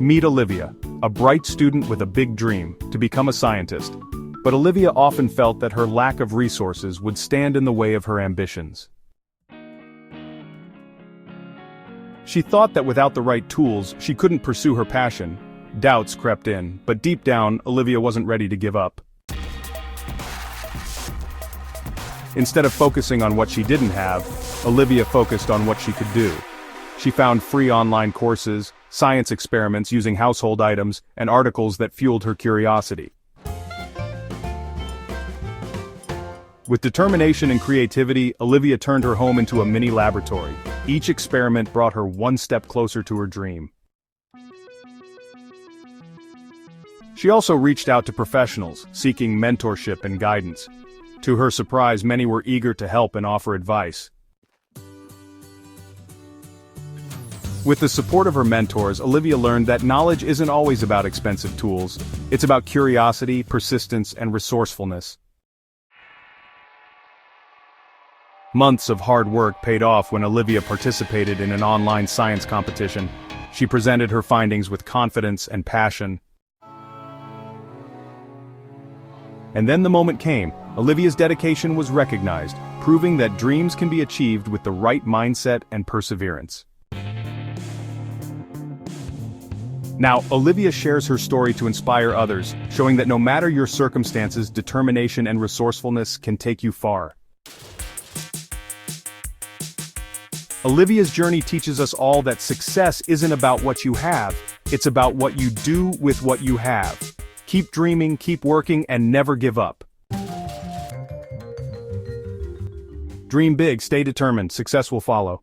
Meet Olivia, a bright student with a big dream, to become a scientist. But Olivia often felt that her lack of resources would stand in the way of her ambitions. She thought that without the right tools, she couldn't pursue her passion. Doubts crept in, but deep down, Olivia wasn't ready to give up. Instead of focusing on what she didn't have, Olivia focused on what she could do. She found free online courses, science experiments using household items, and articles that fueled her curiosity. With determination and creativity, Olivia turned her home into a mini laboratory. Each experiment brought her one step closer to her dream. She also reached out to professionals, seeking mentorship and guidance. To her surprise, many were eager to help and offer advice. With the support of her mentors, Olivia learned that knowledge isn't always about expensive tools. It's about curiosity, persistence, and resourcefulness. Months of hard work paid off when Olivia participated in an online science competition. She presented her findings with confidence and passion. And then the moment came. Olivia's dedication was recognized, proving that dreams can be achieved with the right mindset and perseverance. Now, Olivia shares her story to inspire others, showing that no matter your circumstances, determination and resourcefulness can take you far. Olivia's journey teaches us all that success isn't about what you have, it's about what you do with what you have. Keep dreaming, keep working, and never give up. Dream big, stay determined, success will follow.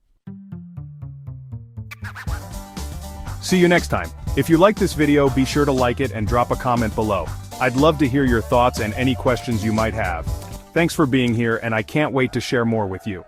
See you next time. If you like this video, be sure to like it and drop a comment below. I'd love to hear your thoughts and any questions you might have. Thanks for being here, and I can't wait to share more with you.